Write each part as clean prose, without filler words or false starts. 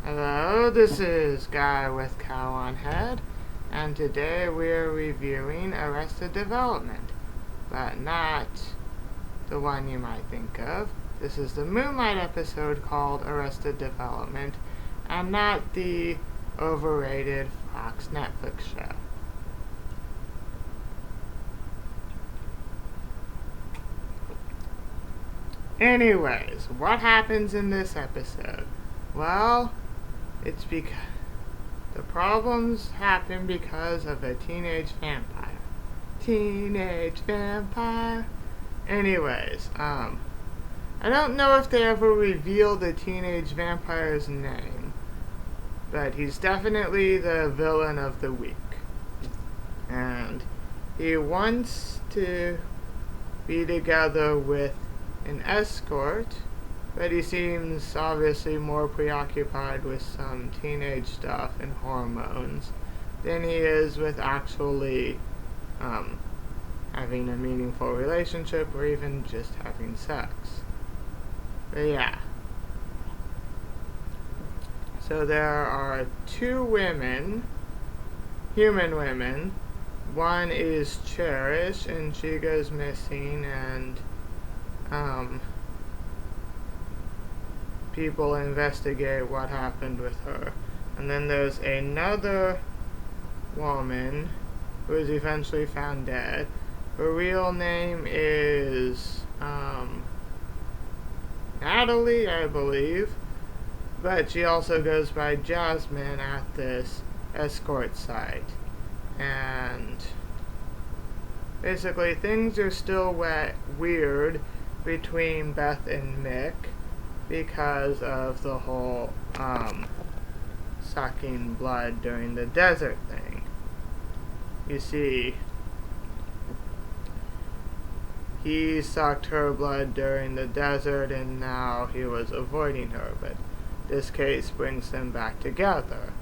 Hello, this is Guy with Cow on Head, and today we are reviewing Arrested Development, but not the one you might think of. This is the Moonlight episode called Arrested Development, and not the overrated Fox Netflix show. Anyways, what happens in this episode? Well, it's because the problems happen because of a teenage vampire. Teenage vampire. Anyways, I don't know if they ever reveal the teenage vampire's name, but he's definitely the villain of the week. And he wants to be together with an escort, but he seems obviously more preoccupied with some teenage stuff and hormones than he is with actually having a meaningful relationship or even just having sex. But yeah. So there are two women, human women. One is Cherish, and she goes missing, and people investigate what happened with her. And then there's another woman who is eventually found dead. Her real name is Natalie, I believe, but she also goes by Jasmine at this escort site. And basically things are still weird between Beth and Mick because of the whole sucking blood during the desert thing. You see, he sucked her blood during the desert and now he was avoiding her, but this case brings them back together.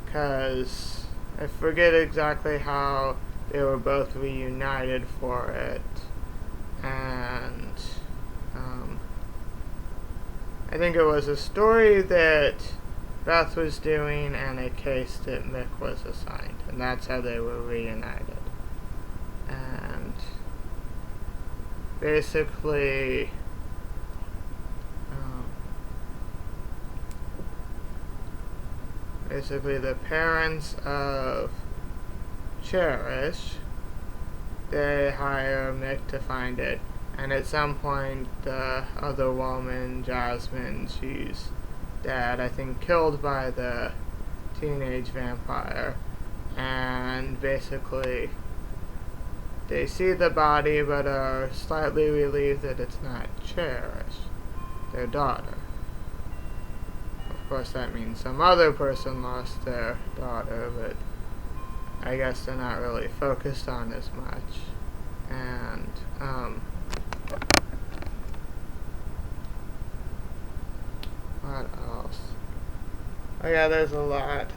Because I forget exactly how they were both reunited for it, and I think it was a story that Beth was doing and a case that Mick was assigned, and that's how they were reunited. And basically the parents of Cherish, they hire Mick to find it, and at some point the other woman, Jasmine, she's dead, I think killed by the teenage vampire, and basically they see the body but are slightly relieved that it's not Cherish, their daughter. Of course that means some other person lost their daughter, but I guess they're not really focused on as much. And what else? Oh yeah, there's a lot.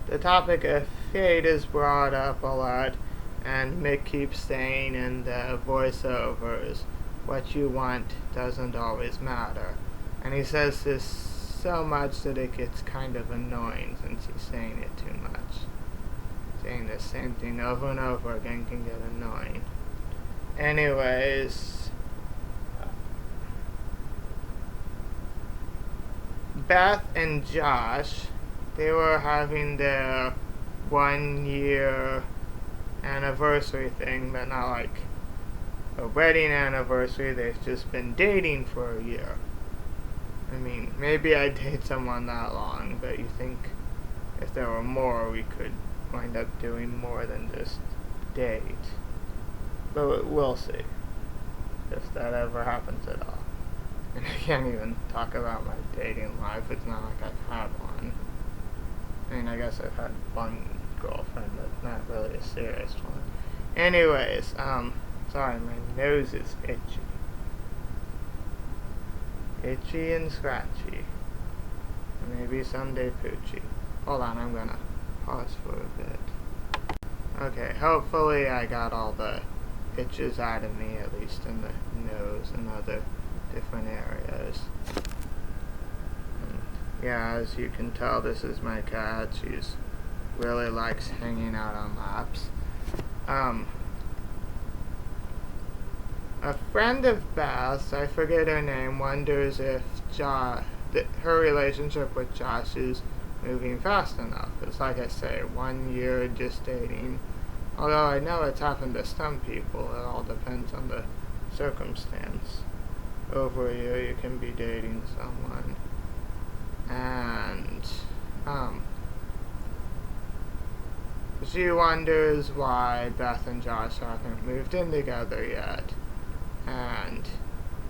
The topic of fate is brought up a lot, and Mick keeps saying in the voiceovers, what you want doesn't always matter. And he says this so much that it gets kind of annoying since he's saying it too much. Saying the same thing over and over again can get annoying. Anyways, Beth and Josh, they were having their 1 year anniversary thing, but not like a wedding anniversary. They've just been dating for a year. I mean, maybe I'd date someone that long, but you think if there were more, we could wind up doing more than just date. But we'll see if that ever happens at all. And I can't even talk about my dating life. It's not like I've had one. I mean, I guess I've had one girlfriend, but not really a serious one. Anyways, sorry, my nose is itchy. Itchy and scratchy. Maybe someday poochy. Hold on, I'm gonna pause for a bit. Okay, hopefully I got all the itches out of me, at least in the nose and other different areas. Yeah, as you can tell, this is my cat. She's really likes hanging out on laps. A friend of Beth's, I forget her name, wonders if her relationship with Josh is moving fast enough. It's like I say, 1 year just dating. Although I know it's happened to some people, it all depends on the circumstance. Over a year you can be dating someone. And, she wonders why Beth and Josh haven't moved in together yet. And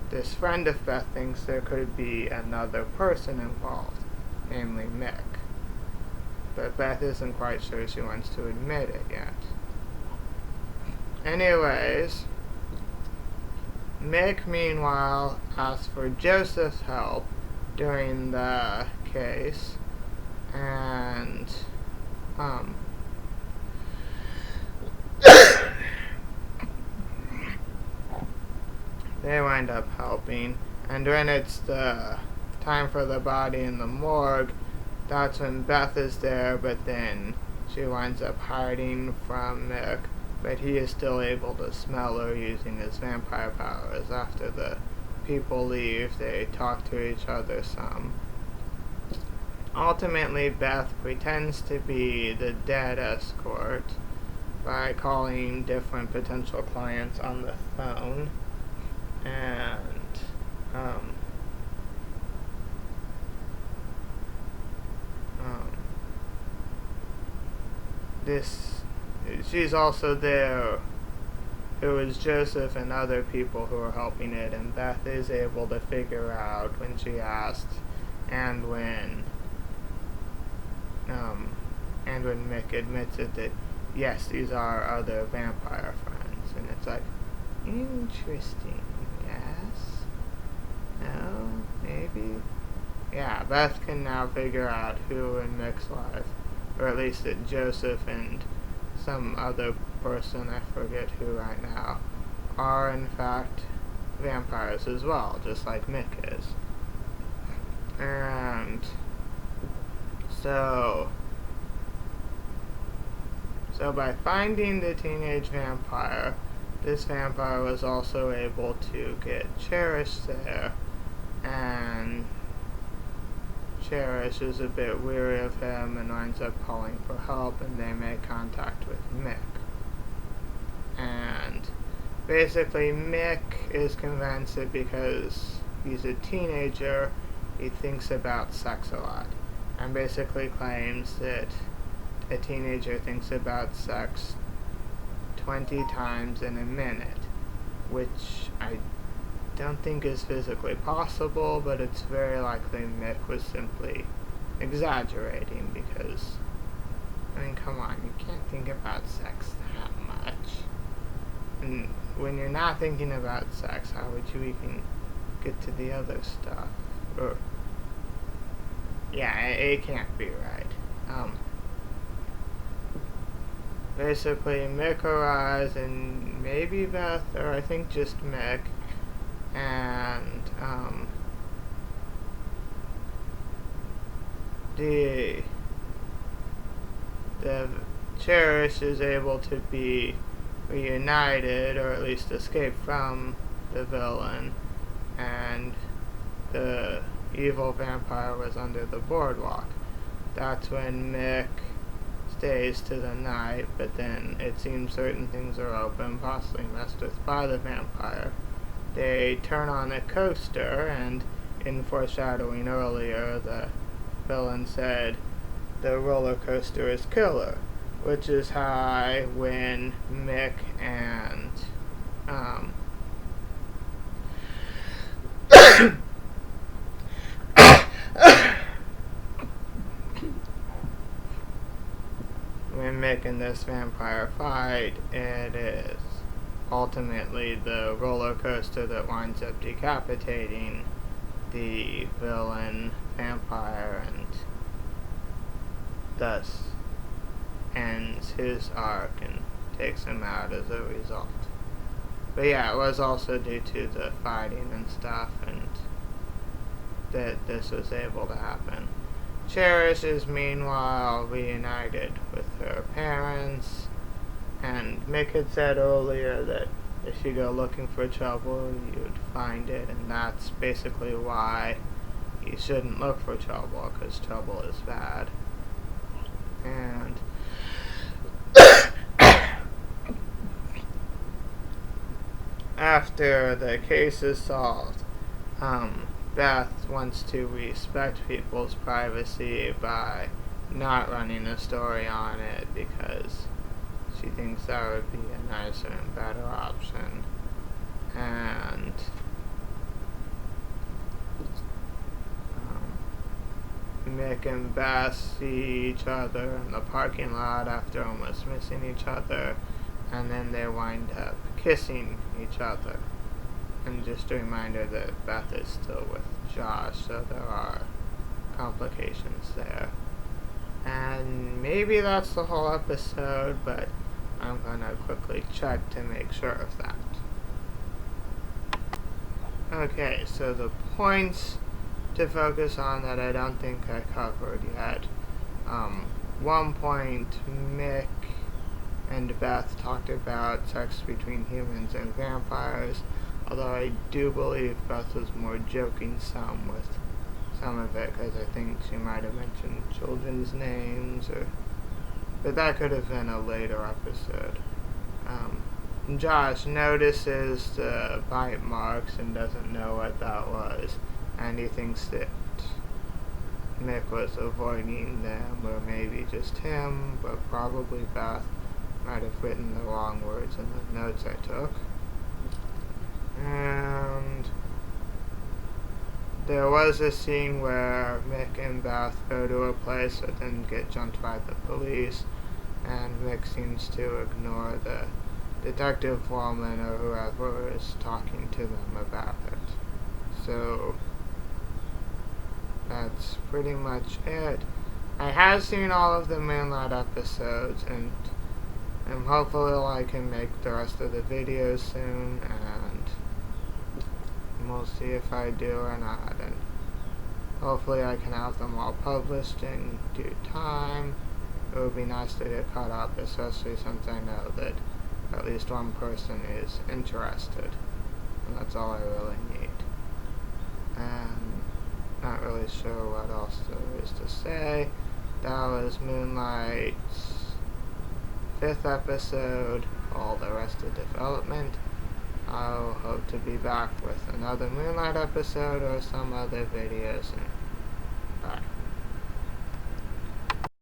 this friend of Beth thinks there could be another person involved, namely Mick. But Beth isn't quite sure she wants to admit it yet. Anyways, Mick, meanwhile, asks for Joseph's help during the case, and, they wind up helping, and when it's the time for the body in the morgue, that's when Beth is there, but then she winds up hiding from Mick, but he is still able to smell her using his vampire powers. After the people leave, they talk to each other some. Ultimately, Beth pretends to be the dead escort by calling different potential clients on the phone, and she's also there. It was Joseph and other people who were helping it, and Beth is able to figure out when she asked, and when Mick admits it, that yes, these are other vampire friends, and it's like, interesting, yes, no, maybe, yeah, Beth can now figure out who in Mick's life, or at least that Joseph and some other person, I forget who right now, are in fact vampires as well, just like Mick is. And so by finding the teenage vampire, this vampire was also able to get Cherish there, and Cherish is a bit weary of him and winds up calling for help, and they make contact with Mick. And basically Mick is convinced that because he's a teenager, he thinks about sex a lot, and basically claims that a teenager thinks about sex 20 times in a minute, which I don't think is physically possible, but it's very likely Mick was simply exaggerating, because, I mean, come on, you can't think about sex that much. And when you're not thinking about sex, how would you even get to the other stuff? Or, yeah, it can't be right. Basically, Mick arrives, and maybe Beth, or I think just Mick, and the Cherish is able to be reunited, or at least escape from the villain, and the evil vampire was under the boardwalk. That's when Mick stays to the night, but then it seems certain things are open, possibly messed with by the vampire. They turn on a coaster, and in foreshadowing earlier, the villain said the roller coaster is killer, which is high when Mick and when Mick and this vampire fight, it is ultimately the roller coaster that winds up decapitating the villain vampire, and thus ends his arc and takes him out as a result. But yeah, it was also due to the fighting and stuff, and that this was able to happen. Cherish is meanwhile reunited with her parents, and Mick had said earlier that if you go looking for trouble, you'd find it, and that's basically why you shouldn't look for trouble, because trouble is bad. And after the case is solved, Beth wants to respect people's privacy by not running a story on it because she thinks that would be a nicer and better option. And Mick and Beth see each other in the parking lot after almost missing each other, and then they wind up kissing each other. And just a reminder that Beth is still with Josh, so there are complications there. And maybe that's the whole episode, but I'm gonna quickly check to make sure of that. Okay, so the points to focus on that I don't think I covered yet. 1 point, Mick and Beth talked about sex between humans and vampires, although I do believe Beth was more joking some with some of it, because I think she might have mentioned children's names, but that could have been a later episode. Josh notices the bite marks and doesn't know what that was, and he thinks that Mick was avoiding them, or maybe just him, but probably Beth might have written the wrong words in the notes I took. And there was a scene where Mick and Beth go to a place but then get jumped by the police, and Mick seems to ignore the detective woman or whoever is talking to them about it. So that's pretty much it. I have seen all of the Moonlight episodes, and I'm hopeful I can make the rest of the videos soon, and we'll see if I do or not, and hopefully I can have them all published in due time. It would be nice to get caught up, especially since I know that at least one person is interested, and that's all I really need. And not really sure what else there is to say. That was Moonlight's 5th episode, all the rest of development. I'll hope to be back with another Moonlight episode or some other video soon.